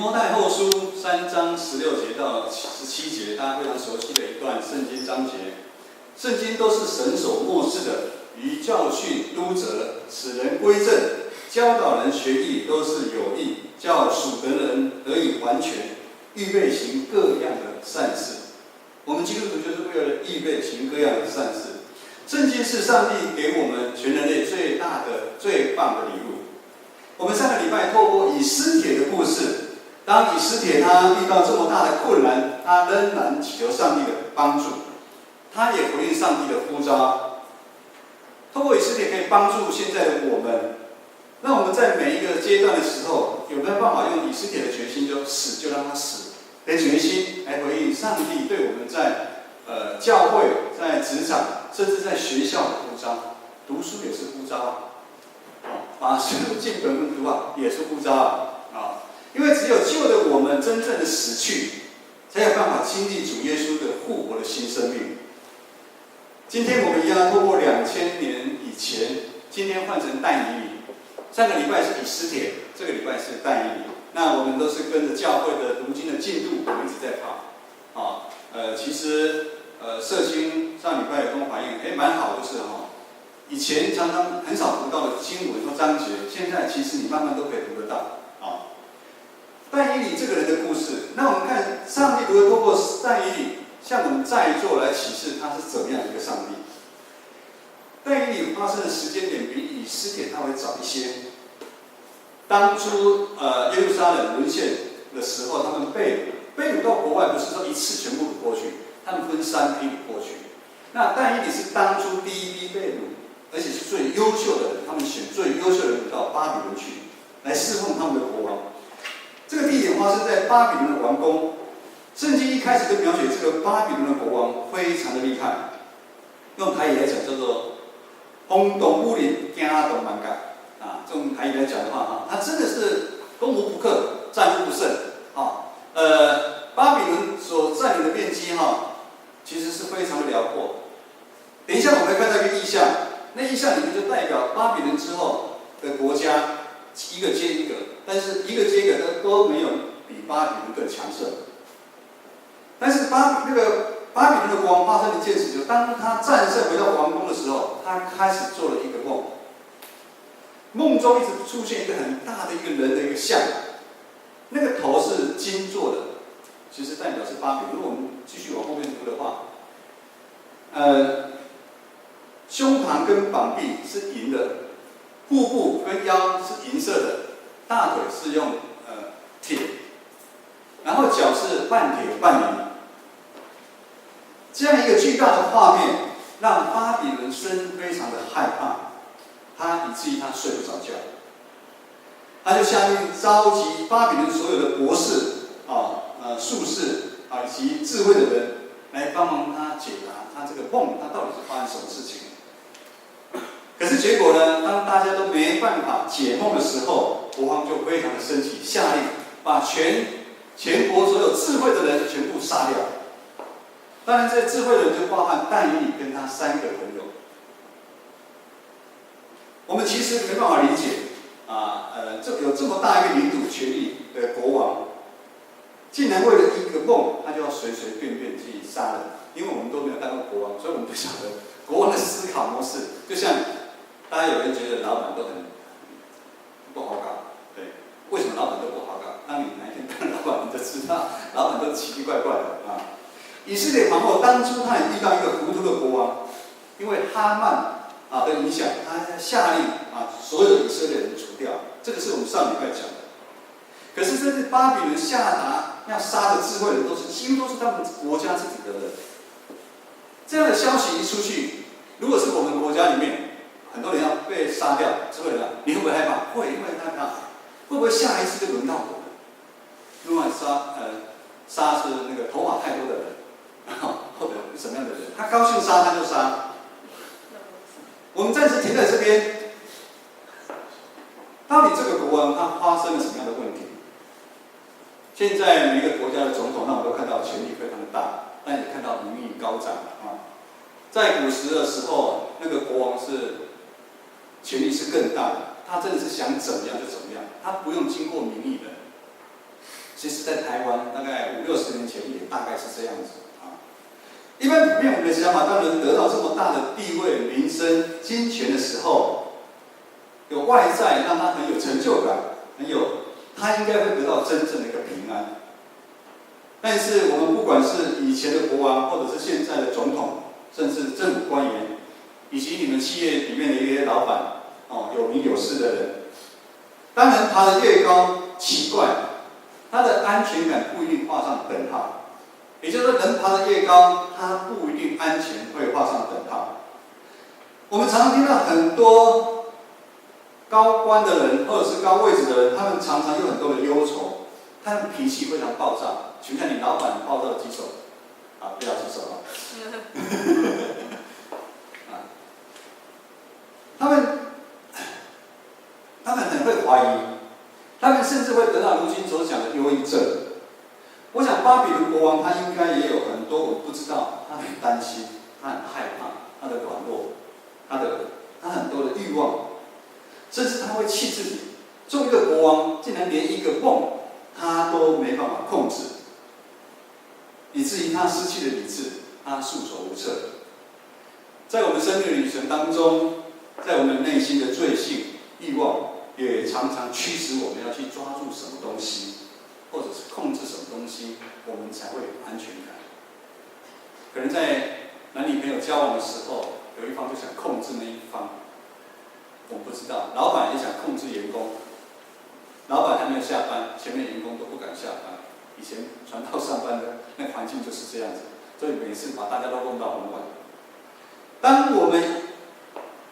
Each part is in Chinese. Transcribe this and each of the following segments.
摩太后书3章16节到17节，大家非常熟悉的一段圣经章节。圣经都是神所默示的，于教训、督责、使人归正、教导人学义，都是有益，叫属得人得以完全，预备行各样的善事。我们基督徒就是为了预备行各样的善事。圣经是上帝给我们全人类最大的、最棒的礼物。我们上个礼拜透过以斯帖的故事，当以斯帖他遇到这么大的困难，他仍然祈求上帝的帮助，他也回应上帝的呼召。透过以斯帖可以帮助现在的我们，让我们在每一个阶段的时候，有没有办法用以斯帖的决心，就死就让他死的决心来回应上帝对我们在教会、在职场，甚至在学校的呼召。读书也是呼召啊，把书进本本读啊，也是呼召啊。因为只有救了我们真正的死去，才有办法经历主耶稣的复活的新生命。今天我们一样透过2000年以前，今天换成但以理。上个礼拜是以斯帖，这个礼拜是但以理。那我们都是跟着教会的读经的进度，我们一直在跑。其实社青上礼拜有跟我反映，蛮好，就是以前常常很少读到的经文或章节，现在其实你慢慢都可以读得到。但以理这个人的故事，那我们看上帝如何透过但以理向我们在座来启示他是怎么样一个上帝。但以理发生的时间点比以斯帖他会早一些。当初耶路撒冷沦陷的时候，他们被掳到国外，不是说一次全部掳过去，他们分3批掳过去。那但以理是当初第一批被掳，而且是最优秀的人，他们选最优秀的人到巴比伦去，来侍奉他们的国王。这个地点发生在巴比伦的王宫。圣经一开始就描写这个巴比伦的国王非常的厉害，用台语来讲叫做轰动武林，惊动万界。这种台语来讲的话，他真的是攻无不克，战无不胜。巴比伦所占领的面积其实是非常的辽阔。等一下我们会看到一个意象，那意象里面就代表巴比伦之后的国家一个接一个，但是一个接一个都没有比巴比伦更强盛。但是巴比伦的国王发生了一件事，就是当他战胜回到王宫的时候，他开始做了一个梦。梦中一直出现一个很大的一个人的一个像，那个头是金做的，其实代表是巴比伦。如果我们继续往后面读的话，胸膛跟膀臂是银的，腹部跟腰是银色的，大腿是用铁，然后脚是半铁半银。这样一个巨大的画面，让巴比伦生非常的害怕。以至于他睡不着觉，他就下令召集巴比伦所有的博士、术士以及智慧的人来帮忙他解答他这个梦，他到底是发生什么事情。可是结果呢？当大家都没办法解梦的时候，国王就非常的生气，下令把全国所有智慧的人全部杀掉。当然，这些智慧的人就包含但以理跟他3个朋友。我们其实没办法理解有这么大一个领土权力的国王，竟然为了一个梦，他就要随随便便去杀人。因为我们都没有当过国王，所以我们不晓得国王的思考模式。就像大家有人觉得老板都很不好搞，对，为什么老板都不好搞？当你哪一天当老板，你就知道老板都奇奇怪怪的以色列皇后当初他也遇到一个糊涂的国王，因为哈曼的影响，他下令所有的以色列人除掉。这个是我们上礼拜讲的。可是这是巴比伦下达要杀的智慧人，几乎都是他们国家自己的人。这样的消息一出去，如果是我们国家里面很多人要被杀掉，智慧人你会不会害怕？会，因为害怕。会不会下一次就轮到我们？另外杀是那个头发太多的人，或者什么样的人，他高兴杀他就杀。我们暂时停在这边，到底这个国王他发生了什么样的问题？现在每个国家的总统，那我们都看到权力非常的大，但也看到民意高涨在古时的时候，那个国王是权力是更大的，他真的是想怎么样就怎么样，他不用经过民意的。其实在台湾大概50-60年前也大概是这样子啊。一般普遍我们的想法，当人得到这么大的地位、名声、金钱的时候，有外在让他很有成就感，他应该会得到真正的一个平安。但是我们不管是以前的国王，或者是现在的总统，甚至政府官员，以及你们企业里面的一些老板，有名有势的人，当人爬得越高，奇怪，他的安全感不一定画上等号。也就是说，人爬得越高，他不一定安全会画上等号。我们常常听到很多高官的人，或者是高位置的人，他们常常有很多的忧愁，他们脾气非常暴躁。请问你老板暴躁几手？啊，不要举手啊。他们很会怀疑，他们甚至会得到如今所讲的忧郁症。我想巴比伦国王他应该也有很多我不知道，他很担心，他很害怕，他的软弱，他很多的欲望，甚至他会气自己。作为一个国王，竟然连一个梦他都没办法控制，以至于他失去了理智，他束手无策。在我们生命的旅程当中，在我们内心的罪性、欲望，也常常驱使我们要去抓住什么东西，或者是控制什么东西，我们才会有安全感。可能在男女朋友交往的时候，有一方就想控制那一方，我不知道。老板也想控制员工，老板还没有下班，前面员工都不敢下班。以前传道上班的那环境就是这样子，所以每次把大家都弄到很晚。当我们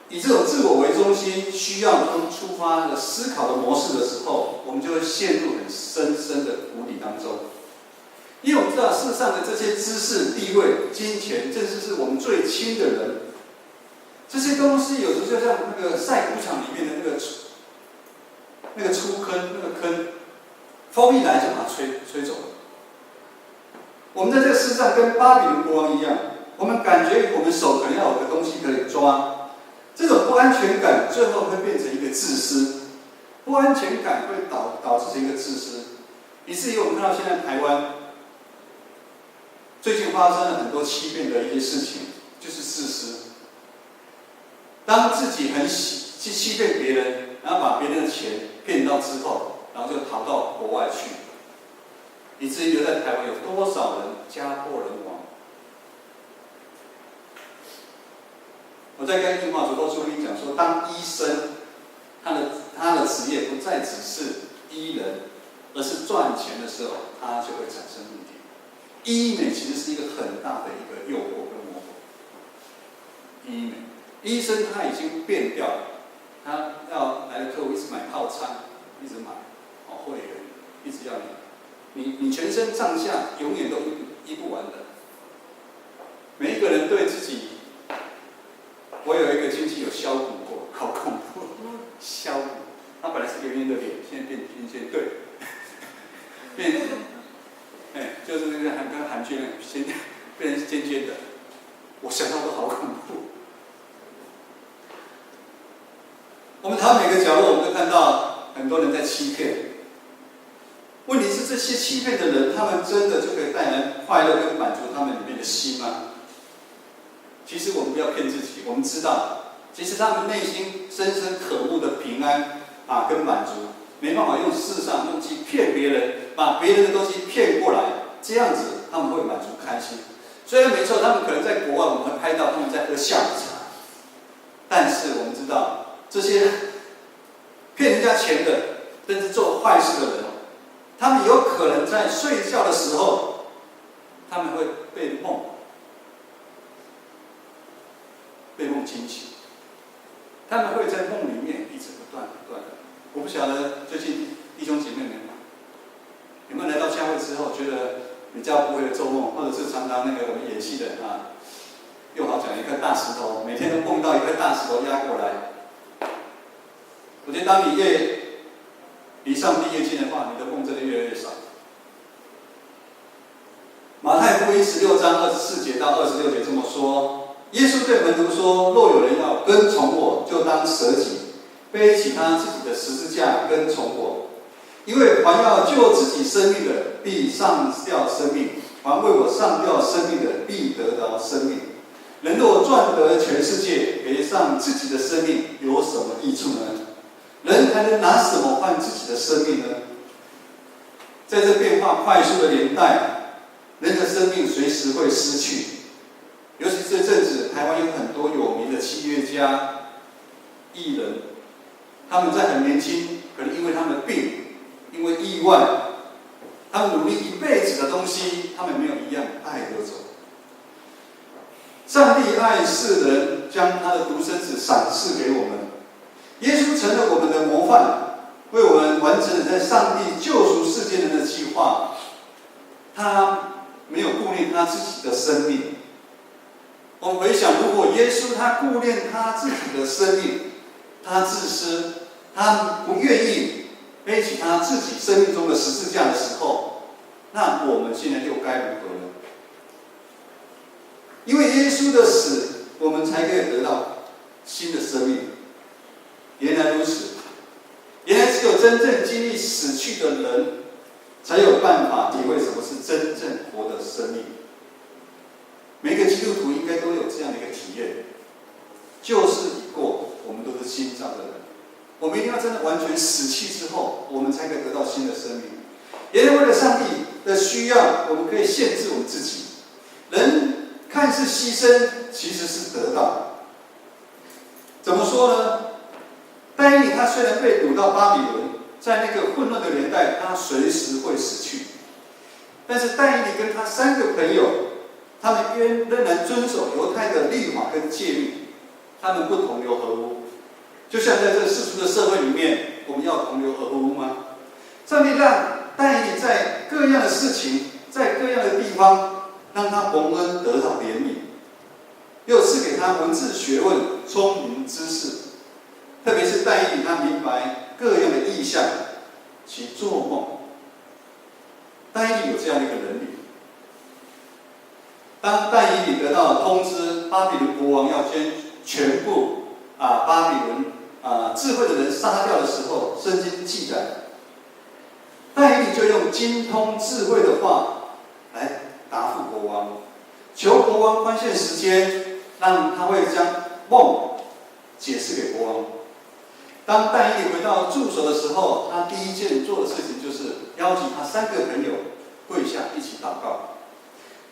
以这种自我为中心、需要出发的思考的模式的时候，我们就会陷入很深深的谷底当中。因为我们知道世上的这些知识、地位、金钱，正是我们最亲的人。这些东西有时候就像那个晒谷场里面的那个出坑，那个坑，风一来就把它吹走了。我们在这个世上跟巴比伦国王一样，我们感觉我们手可能要有个东西可以抓，这种不安全感最后会变成一个自私，不安全感会导致成一个自私，以至于我们看到现在台湾最近发生了很多欺骗的一些事情，就是自私。当自己很去欺骗别人，然后把别人的钱骗到之后，然后就逃到国外去，以至于留在台湾有多少人家破人亡。我在跟印华主播书里讲说，当医生，他的职业不再只是医人，而是赚钱的时候，他就会产生问题。医美其实是一个很大的一个诱惑跟魔法。医美，医生他已经变掉了，他要来的客户一直买套餐，一直买会员，一直要你全身上下永远都医不完的。每一个人对自己。我有一个亲戚有削骨过，好恐怖！削骨，他本来是圆圆的脸，现在变尖尖，对，变，就是那个跟韩剧那变成尖尖的，我想到都好恐怖。我们台湾每个角落，我们都看到很多人在欺骗。问题是，这些欺骗的人，他们真的就可以带来快乐跟满足他们里面的心吗？其实我们不要骗自己，我们知道，其实他们内心深深渴慕的平安跟满足，没办法用世上用去骗别人，把别人的东西骗过来，这样子他们会满足开心。虽然没错，他们可能在国外我们会拍到他们在喝下午茶，但是我们知道，这些骗人家钱的，甚至做坏事的人，他们有可能在睡觉的时候，他们会被梦惊醒，他们会在梦里面一直不断的。我不晓得最近弟兄姐妹们有没有来到教会之后，觉得比较不会做梦，或者是常常那个我们演戏的又好讲一颗大石头，每天都梦到一颗大石头压过来。我觉得当你越离上帝越近的话，你的梦真的越来越少。马太福音16章24节到26节这么说。耶稣对门徒说：“若有人要跟从我，就当舍己，背起他自己的十字架跟从我。因为凡要救自己生命的，必上吊生命；凡为我上吊生命的，必得着生命。人若赚得全世界，赔上自己的生命，有什么益处呢？人还能拿什么换自己的生命呢？在这变化快速的年代，人的生命随时会失去。尤其这阵子，台湾有很多有名的企业家、艺人，他们在很年轻，可能因为他们的病，因为意外，他们努力一辈子的东西，他们没有一样带得走。上帝爱世人，将他的独生子赏赐给我们。耶稣成了我们的模范，为我们完成了在上帝救赎世界人的计划。他没有顾念他自己的生命。我们回想，如果耶稣他顾念他自己的生命，他自私，他不愿意背起他自己生命中的十字架的时候，那我们现在又该如何呢？因为耶稣的死，我们才可以得到新的生命。原来如此，原来只有真正经历死去的人，才有办法体会什么是真正活的生命。每个基督徒应该都有这样的一个体验：旧事已过，我们都是新造的人。我们一定要真的完全死去之后，我们才可以得到新的生命。原来为了上帝的需要，我们可以限制我们自己。人看似牺牲，其实是得到。怎么说呢？但以理他虽然被掳到巴比伦，在那个混乱的年代，他随时会死去。但是但以理跟他3个朋友，他们仍然遵守犹太的律法跟诫律，他们不同流合污。就像在这个世俗的社会里面，我们要同流合污吗？上帝让但以理在各样的事情，在各样的地方，让他蒙恩得到怜悯，又赐给他文字学问、聪明知识。特别是但以理，他明白各样的意象及做梦。但以理有这样的一个能力。当但以理得到通知，巴比伦国王要将全部巴比伦智慧的人杀掉的时候，圣经记载，但以理就用精通智慧的话来答复国王，求国王宽限时间，让他会将梦解释给国王。当但以理回到住所的时候，他第一件做的事情就是邀请他3个朋友跪下一起祷告，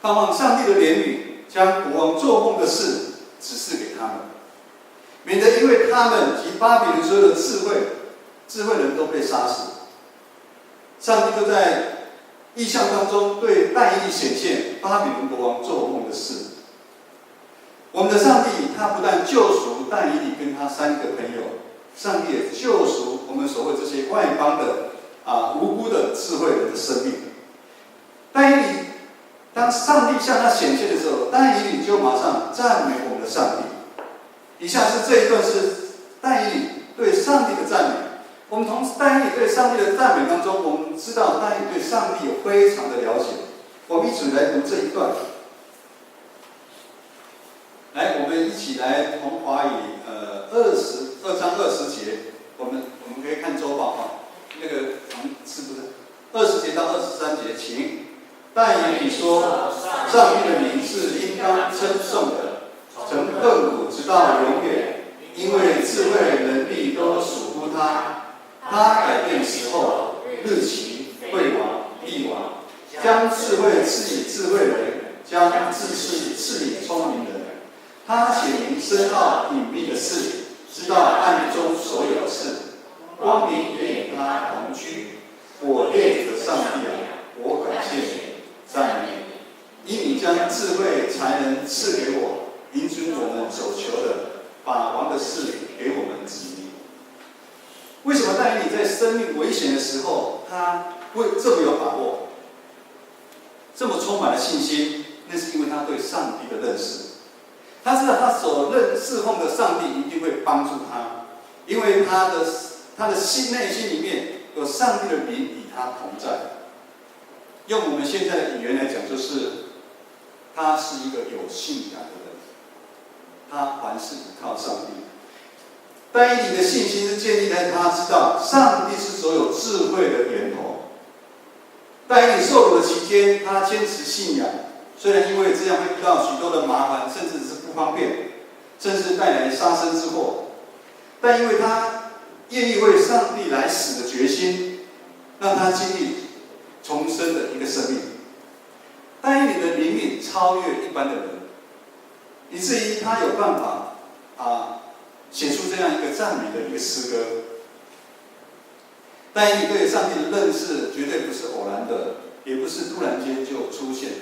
盼望上帝的怜悯，将国王做梦的事指示给他们，免得因为他们及巴比伦所有的智慧人都被杀死。上帝就在异象当中对但以理显现巴比伦国王做梦的事。我们的上帝他不但救赎但以理跟他3个朋友，上帝也救赎我们所谓这些外邦的无辜的智慧人的生命。但以理当上帝向他显现的时候，但以理就马上赞美我们的上帝。以下是这一段是但以理对上帝的赞美。我们从但以理对上帝的赞美当中，我们知道但以理对上帝有非常的了解。我们一起来读这一段。来，我们一起来从华语22章20节，我们可以看周报那个是不是20节到23节，请。但以理说，上帝的名是应当称颂的，从亘古直到永远，因为智慧能力都属乎他。他改变时候、日期、会王、地王，将智慧赐予智慧人，将知识赐予聪明人。他显明深奥隐秘的事，知道暗中所有的事。光明也与他同居。我列祖的上帝啊，我感谢你，赞美你，因你将智慧才能赐给我，引准我们所求的，把王的事给我们指明。为什么但以理在生命危险的时候，他会这么有把握，这么充满了信心？那是因为他对上帝的认识。他知道他所侍奉的上帝一定会帮助他，因为他的内心里面有上帝的灵与他同在。用我们现在的语言来讲，就是他是一个有信仰的人，他凡事依靠上帝。但以理的信心是建立在他知道上帝是所有智慧的源头。但以理受辱的期间，他坚持信仰，虽然因为这样会遇到许多的麻烦，甚至是不方便，甚至带来杀身之祸，但因为他愿意为上帝来死的决心，让他经历重生的一个生命。但以理的灵命超越一般的人，以至于他有办法写出这样一个赞美的一个诗歌。但以理对上帝的认识绝对不是偶然的，也不是突然间就出现的，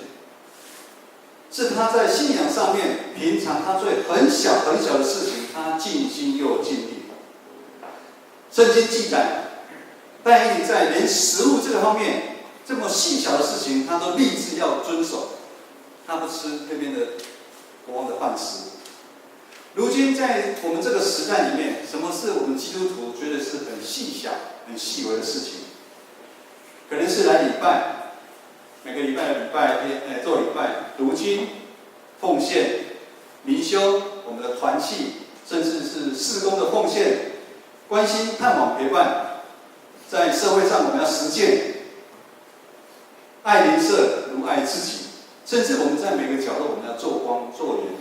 是他在信仰上面，平常他对很小很小的事情，他尽心又尽力。圣经记载，但以理在连食物这个方面这么细小的事情，他都立志要遵守，他不吃那边的国王的饭食。如今在我们这个时代里面，什么是我们基督徒觉得是很细小、很细微的事情？可能是来礼拜，每个礼拜的礼拜天做礼拜、读经、奉献、灵修，我们的团契，甚至是事工的奉献、关心、探访、陪伴，在社会上我们要实践爱邻舍如爱自己，甚至我们在每个角落我们要做光做盐。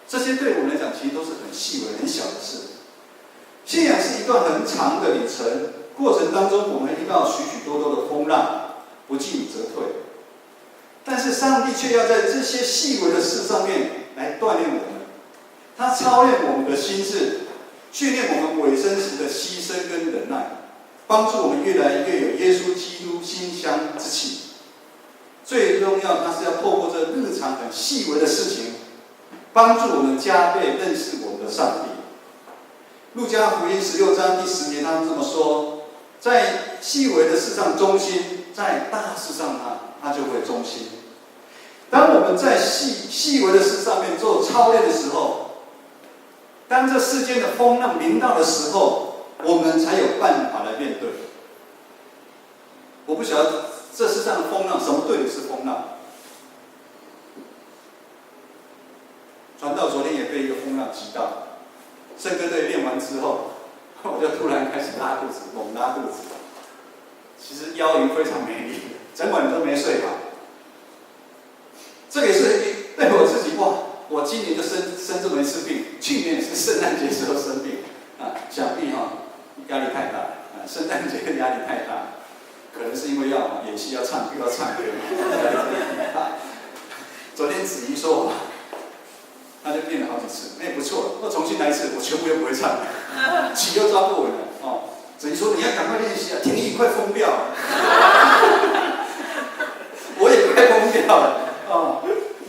这些对我们来讲，其实都是很细微、很小的事。信仰是一段很长的旅程，过程当中我们遇到许许多多的风浪，不进则退。但是上帝却要在这些细微的事上面来锻炼我们，他操练我们的心智，训练我们委身时的牺牲跟忍耐，帮助我们越来越有耶稣基督馨香之气。最重要，他是要透过这日常很细微的事情，帮助我们加倍认识我们的上帝。路加福音16章第10节，他这么说：在细微的事上忠心，在大事上他就会忠心。当我们在细微的事上面做操练的时候，当这世间的风浪临到的时候，我们才有办法来面对。我不晓得这世上的风浪，什么对你是风浪？传道昨天也被一个风浪击到，圣歌队练完之后，我就突然开始拉肚子，猛拉肚子。其实腰晕非常没力，整晚都没睡好。这个也是对我自己哇！我今年就生这么一次病，去年也是圣诞节时候生病想必压力太大圣诞节的压力太大，可能是因为要演戏要唱歌昨天子怡说，他就练了好几次，那也不错，我重新来一次，我全部又不会唱了，曲又抓不稳了子怡说你要赶快练习啊，婷宜快疯掉了，我也快疯掉了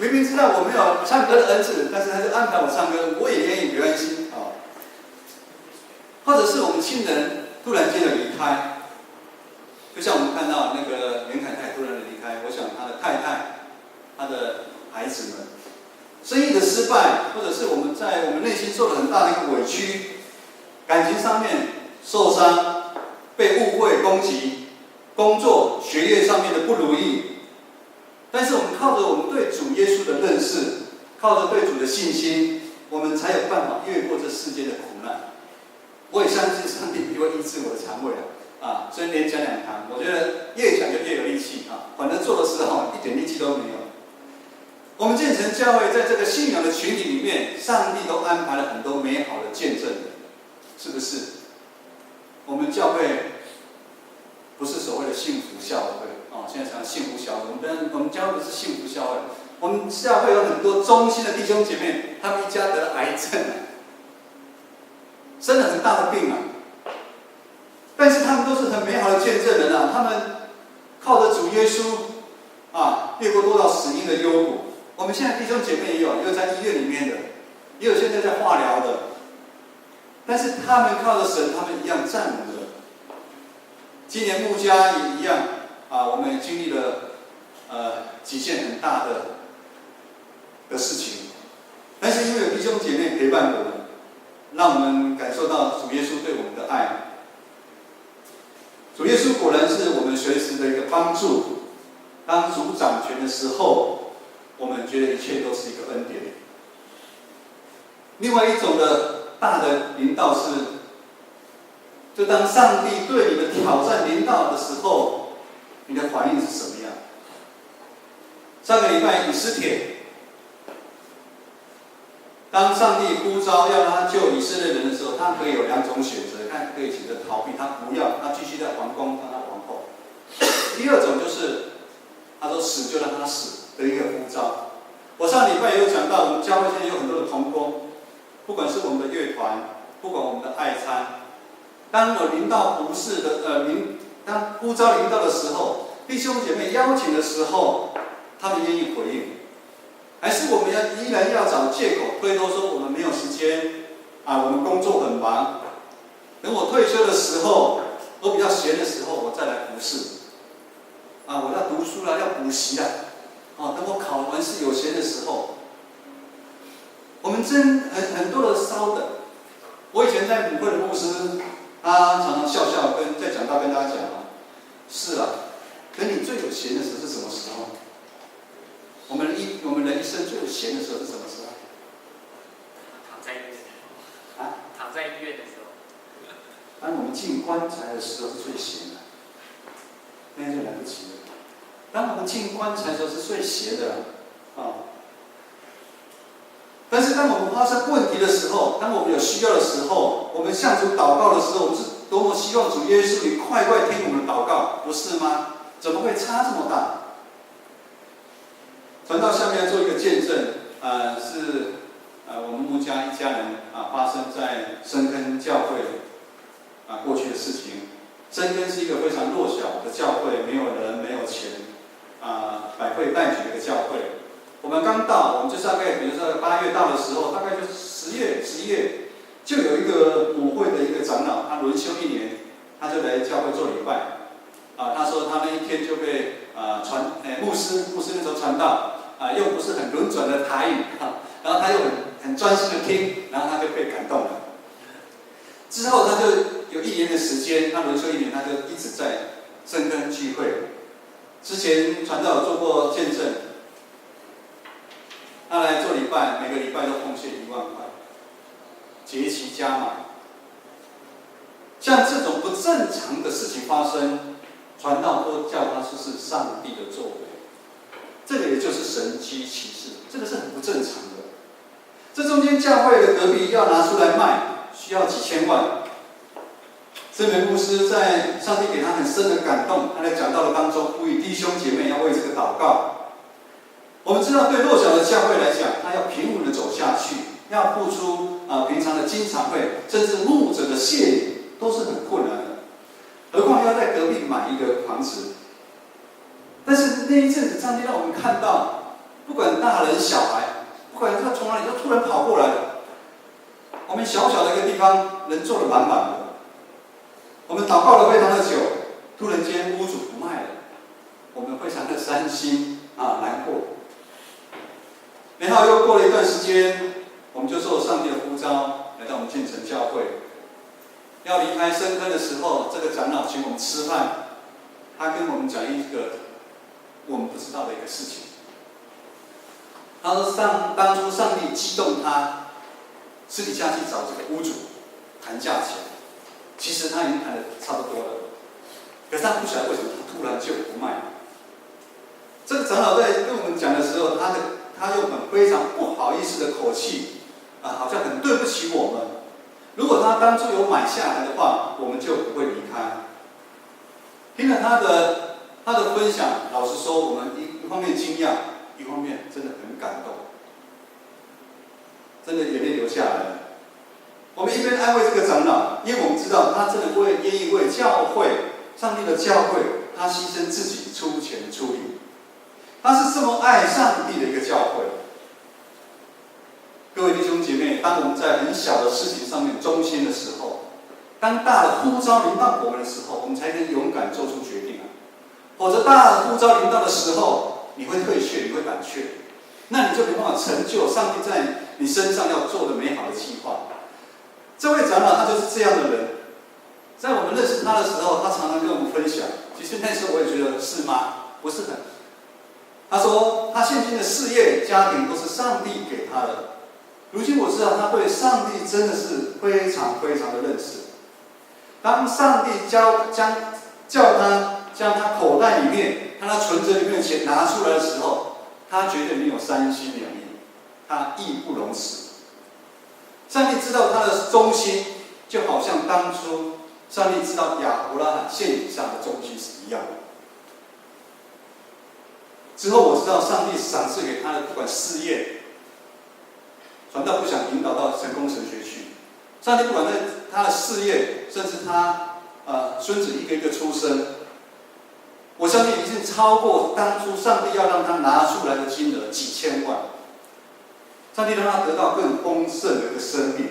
明明知道我没有唱歌的恩赐，但是他就安排我唱歌，我也愿意，没关系或者是我们亲人突然间的离开，就像我们看到那个袁凯泰突然的离开，我想他的太太、他的孩子们，生意的失败，或者是我们在我们内心受了很大的一个委屈，感情上面受伤，被误会、攻击，工作、学业上面的不如意。但是我们靠着我们对主耶稣的认识，靠着对主的信心，我们才有办法越过这世间的苦难。我也相信上帝会医治我的肠胃所以连讲2堂，我觉得越讲就越有力气反正做的时候一点力气都没有。我们建成教会在这个信仰的群体里面，上帝都安排了很多美好的见证，是不是？我们教会不是所谓的幸福教会现在讲幸福教会，我们教会不是幸福教会，我们教会有很多忠心的弟兄姐妹，他们一家得了癌症生了很大的病但是他们都是很美好的见证人他们靠着主耶稣越过多少死荫的幽谷。我们现在弟兄姐妹也有在医院里面的，也有现在在化疗的，但是他们靠着神，他们一样站稳了。今年牧家也一样我们经历了几件很大的事情，但是因为有弟兄姐妹陪伴我们，让我们感受到主耶稣对我们的爱。主耶稣果然是我们随时的一个帮助。当主掌权的时候，我们觉得一切都是一个恩典。另外一种的大的引导是就当上帝对你的挑战临到的时候，你的反应是什么样？上个礼拜以斯帖，当上帝呼召要他救以色列人的时候，他可以有两种选择，他可以选择逃避，他不要，他继续在皇宫当他皇后。第二种就是他说死就让他死的一个呼召。我上礼拜也有讲到，我们教会现在有很多的同工，不管是我们的乐团，不管我们的爱餐，当有临到不是的当呼召临到的时候，弟兄姐妹邀请的时候，他们愿意回应，还是我们依然要找借口推脱说我们没有时间啊，我们工作很忙，等我退休的时候，我比较闲的时候，我再来服侍。啊，我要读书了，要补习了，啊，等我考完试有闲的时候，我们很多的烧的。我以前在母会的牧师，他常常笑笑在讲道跟大家讲啊，是啊，可你最有闲的时候是什么时候？我们人一生最有闲的时候是什么时候？躺在医院的时候。啊？躺在医院的时候。当我们进棺材的时候是最闲的，那就来不及了。当我们进棺材的时候是最闲的啊。但是当我们发生问题的时候，当我们有需要的时候，我们向主祷告的时候，我们是多么希望主耶稣你快听我们的祷告，不是吗？怎么会差这么大？传道下面要做一个见证，是我们牧家一家人发生在深坑教会过去的事情。深坑是一个非常弱小的教会，没有人，没有钱，百废待举的一个教会。我们刚到，我们就大概，比如说8月到的时候，大概就是10月、11月，就有一个母会的一个长老，他轮休1年，他就来教会做礼拜。他说他那一天就被牧师那时候传道，又不是很轮转的台语，然后他又很专心的听，然后他就被感动了。之后他就有1年的时间，他轮休1年，他就一直在深坑聚会。之前传道有做过见证，他来做礼拜，每个礼拜都奉献1万块，节期加码。像这种不正常的事情发生，传道都叫他是上帝的作为，这个也就是神迹奇事，这个是很不正常的。这中间教会的隔壁要拿出来卖，需要几千万。这位牧师在上帝给他很深的感动，他在讲道的当中呼吁弟兄姐妹要为这个祷告。我们知道，对弱小的教会来讲，他要平稳的走下去，要付出平常的经常会，甚至牧者的谢礼，都是很困难的。何况要在隔壁买一个房子。但是那一阵子，上帝让我们看到，不管大人小孩，不管他从哪里，都突然跑过来了。我们小小的一个地方，人坐得满满的。我们祷告了非常的久，突然间屋主不卖了，我们非常的伤心难过。然后又过了一段时间，我们就受上帝的呼召，来到我们建成教会。要离开深坑的时候，这个长老请我们吃饭，他跟我们讲一个我们不知道的一个事情。他说当初上帝激动他，私底下去找这个屋主谈价钱。其实他已经谈得差不多了，可是他不晓得为什么他突然就不卖了。这个长老在跟我们讲的时候，他用很非常不好意思的口气，好像很对不起我们。如果他当初有买下来的话，我们就不会离开。听了他的分享，老实说，我们一方面惊讶，一方面真的很感动，真的眼泪流下来了。我们一边安慰这个长老，因为我们知道他真的愿意为教会、上帝的教会，他牺牲自己出钱出力，他是这么爱上帝的一个教会。各位弟兄姐妹，当我们在很小的事情上面忠心的时候，当大的呼召临到我们的时候，我们才能勇敢做出决定否则大的呼召临到的时候，你会退却，你会胆怯，那你就没办法成就上帝在你身上要做的美好的计划。这位长老他就是这样的人，在我们认识他的时候，他常常跟我们分享。其实那时候我也觉得是吗？不是很。他说他现今的事业、家庭都是上帝给他的。如今我知道他对上帝真的是非常非常的认识。当上帝叫他将他口袋里面、他存折里面的钱拿出来的时候，他绝对没有三心两意，他义不容辞。上帝知道他的忠心，就好像当初上帝知道亚伯拉罕献以撒的忠心是一样的。之后我知道上帝赏赐给他的不管事业，传道不想引导到成功神学去，上帝不管在他的事业，甚至他孙子一个一个出生，我相信已经超过当初上帝要让他拿出来的金额几千万。上帝让他得到更丰盛的一个生命，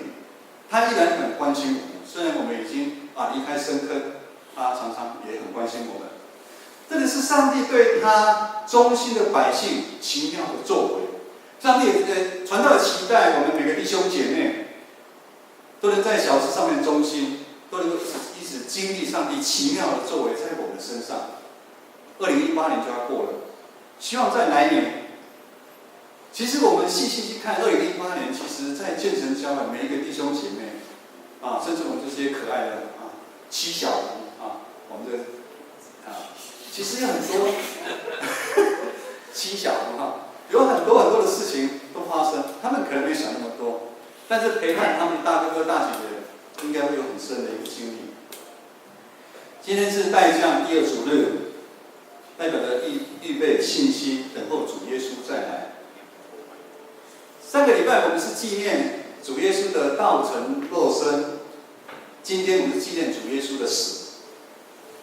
他依然很关心我们。虽然我们已经离开深坑，他常常也很关心我们。这里是上帝对他忠心的百姓奇妙的作为。上帝传道的期待我们每个弟兄姐妹都能在小事上面忠心，都能够一直经历上帝奇妙的作为在我们的身上。2018年就要过了，希望在来年。其实我们细细去看2018年，其实在建成教会每一个弟兄姐妹甚至我们这些可爱的七小福我们的其实有很多七小福有很多的事情都发生，他们可能没想那么多，但是陪伴他们大哥哥大姐姐应该会有很深的一个经历。今天是代降第二主日，代表着预备信心，等候主耶稣再来。上个礼拜我们是纪念主耶稣的道成肉身，今天我们是纪念主耶稣的死。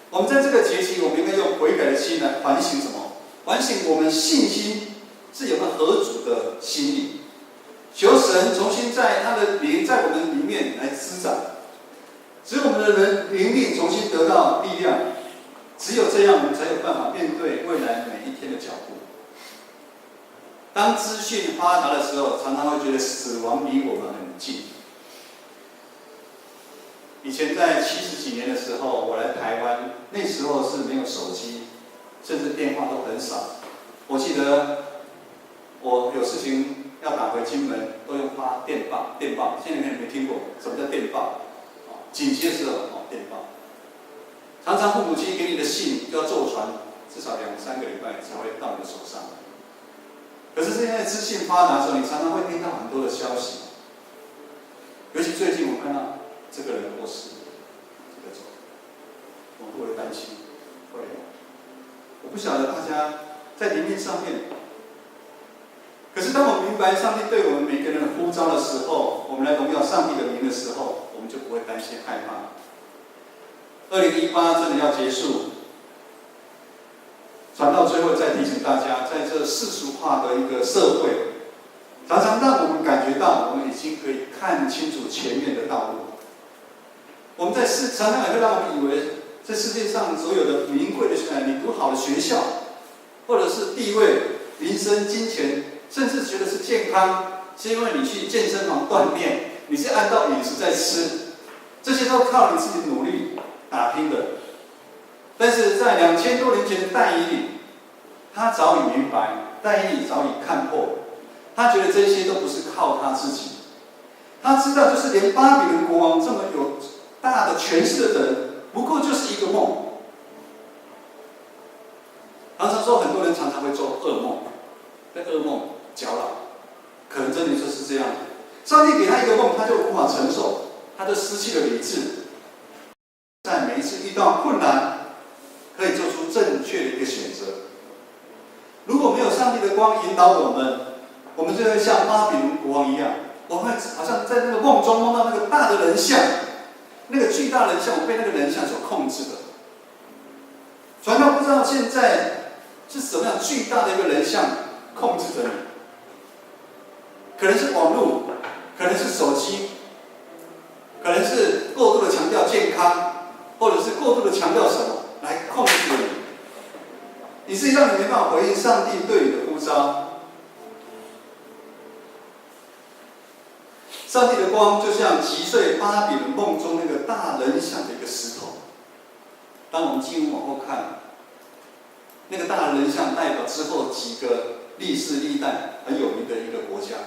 我们在这个节期，我们应该用悔改的心来反省什么？反省我们信心是有没有合主的心意，求神重新在他的灵在我们里面来滋长，使我们的灵命重新得到力量。只有这样，我们才有办法面对未来每一天的脚步。当资讯发达的时候，常常会觉得死亡离我们很近。以前在70几年的时候，我来台湾，那时候是没有手机，甚至电话都很少。我记得我有事情要打回金门，都用发电报。现在你们没听过什么叫电报？紧急的时候电报。常常父母亲给你的信要坐船，至少2、3个礼拜才会到你的手上。可是现在资讯发达的时候，你常常会听到很多的消息。尤其最近我看到这个人过世，这个走，我会担心，会有。我不晓得大家在灵命上面，可是当我明白上帝对我们每个人的呼召的时候，我们来荣耀上帝的名的时候，我们就不会担心害怕。2018真的要结束。传到最后，再提醒大家，在这世俗化的一个社会，常常让我们感觉到，我们已经可以看清楚前面的道路。我们常常也会让我们以为，这世界上所有的名贵的你读好的学校，或者是地位、民生、金钱，甚至觉得是健康，是因为你去健身房锻炼，你是按照饮食在吃，这些都靠你自己努力打拼的。但是在2000多年前的但以理，他早已明白，但以理早已看破，他觉得这些都不是靠他自己，他知道，就是连巴比伦国王这么有大的权势的人，不过就是一个梦。常常说，很多人常常会做噩梦，被噩梦搅扰，可能真的就是这样。上帝给他一个梦，他就无法承受，他就失去了理智，在每一次遇到困难，可以做出正确的一个选择。如果没有上帝的光引导我们，我们就会像巴比伦国王一样，我们会好像在那个梦中梦到那个大的人像，那个巨大人像，我被那个人像所控制的。传道不知道现在是什么样巨大的一个人像控制着你，可能是网络，可能是手机，可能是过度的强调健康，或者是过度的强调什么来控制你。以至于让你没办法回应上帝对你的呼召。上帝的光就像击碎巴比伦梦中那个大人像的一个石头。当我们进入往后看，那个大人像代表之后几个历世历代很有名的一个国家。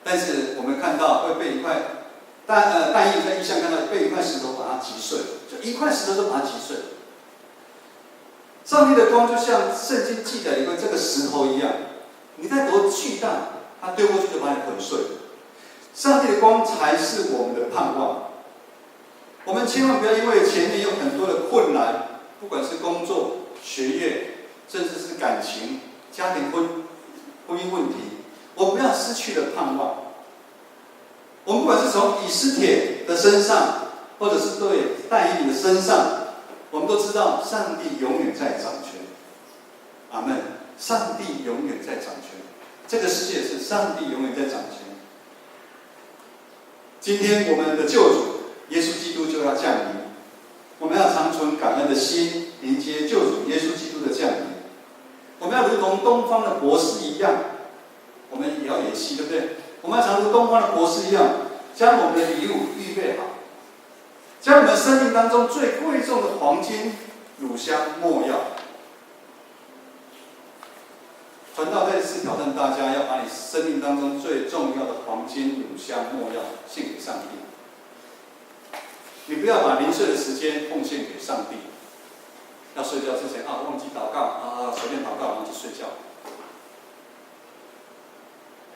但是我们看到会被一块但以在异象看到被一块石头把它击碎，就一块石头就把它击碎。上帝的光就像圣经记载的这个石头一样，你再多巨大，它丢过去就把你滚碎。上帝的光才是我们的盼望。我们千万不要因为前面有很多的困难，不管是工作、学业，甚至是感情、家庭婚姻问题，我们不要失去了盼望。我们不管是从以斯帖的身上，或者是对但以理的身上，我们都知道上帝永远在掌权。阿们！上帝永远在掌权，这个世界是上帝永远在掌权。今天我们的救主耶稣基督就要降临，我们要常存感恩的心，迎接救主耶稣基督的降临。我们要如同东方的博士一样，我们也要演戏，对不对？我们要常如东方的博士一样，将我们的礼物预备好，将我们生命当中最贵重的黄金、乳香、没药。传道再次挑战大家，要把你生命当中最重要的黄金、乳香、没药献给上帝。你不要把零碎的时间奉献给上帝。要睡觉之前忘记祷告随便祷告，忘记睡觉。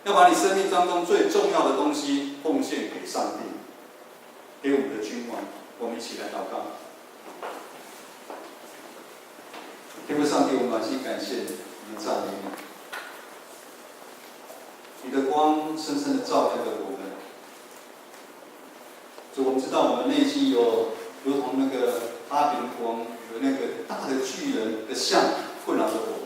要把你生命当中最重要的东西奉献给上帝，给我们的君王。我们一起来祷告。天父上帝，我们满心感谢你，我们赞美你。你的光深深的照亮了我们。主，我们知道我们内心有如同那个哈比的光，有那个大的巨人的像困扰着我们。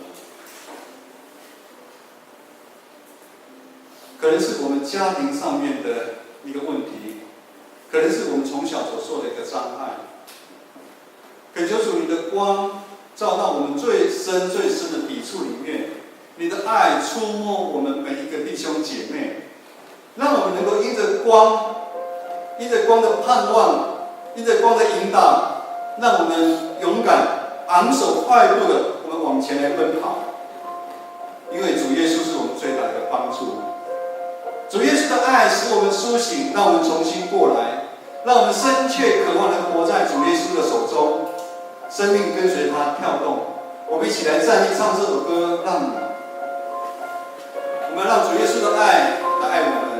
可能是我们家庭上面的一个问题，可能是我们从小所受的一个伤害。恳求主你的光照到我们最深最深的抵触里面，你的爱触摸我们每一个弟兄姐妹，让我们能够因着光，因着光的盼望，因着光的引导，让我们勇敢昂首快步的我们往前来奔跑。因为主耶稣是我们最大的帮助。主耶稣的爱使我们苏醒，让我们重新过来，让我们深切渴望地活在主耶稣的手中，生命跟随他跳动。我们一起来站立唱这首歌，我们让主耶稣的爱来爱我们。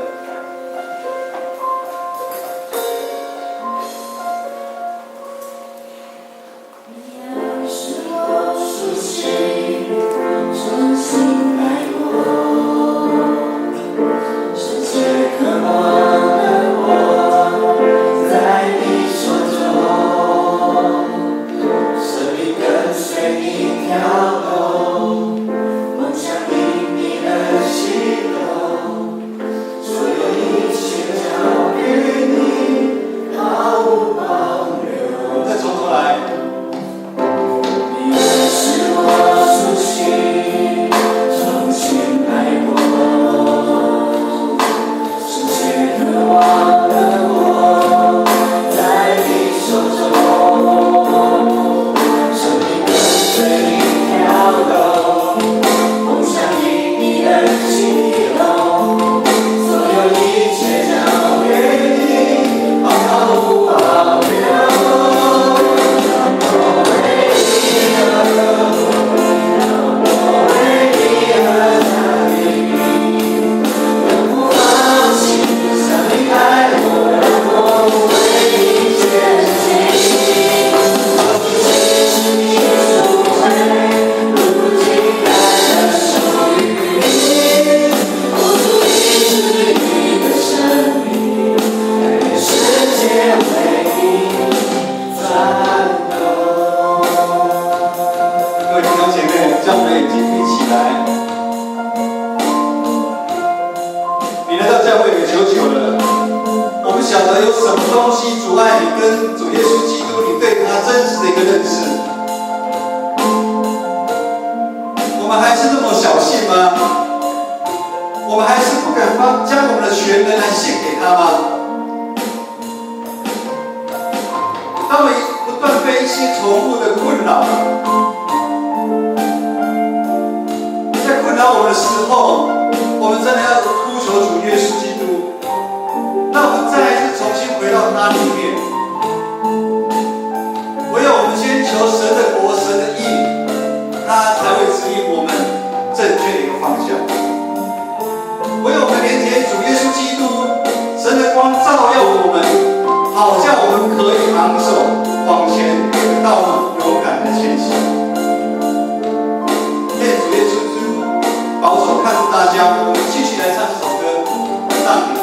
让我们再一次重新他里面。唯有我们先求神的国、神的义，他才会指引我们正确的一个方向。唯有我们连接主耶稣基督，神的光照耀我们，好叫我们可以昂首往前道路勇敢的前行。愿主耶稣基督保守看顾大家，我们继续来唱这首歌，上帝。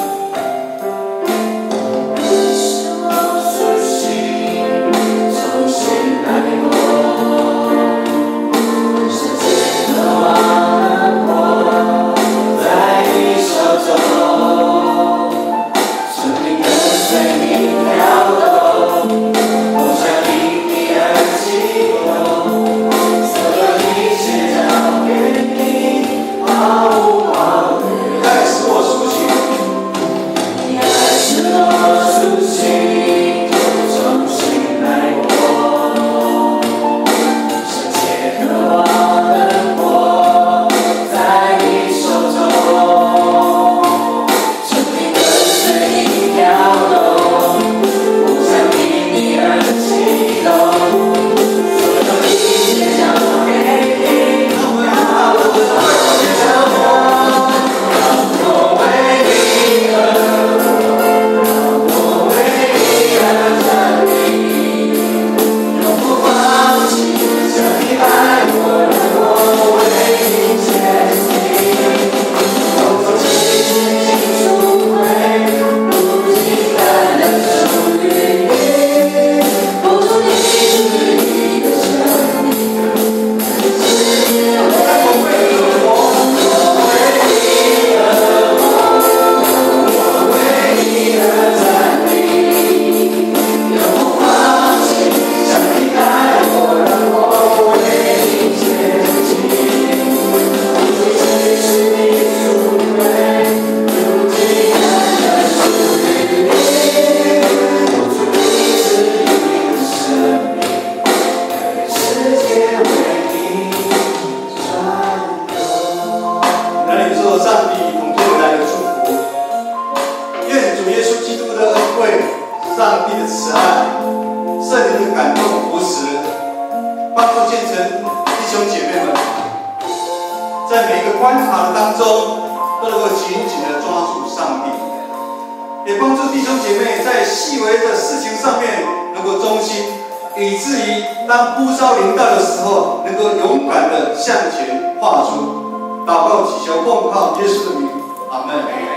祷告祈求奉靠耶稣的名，阿门。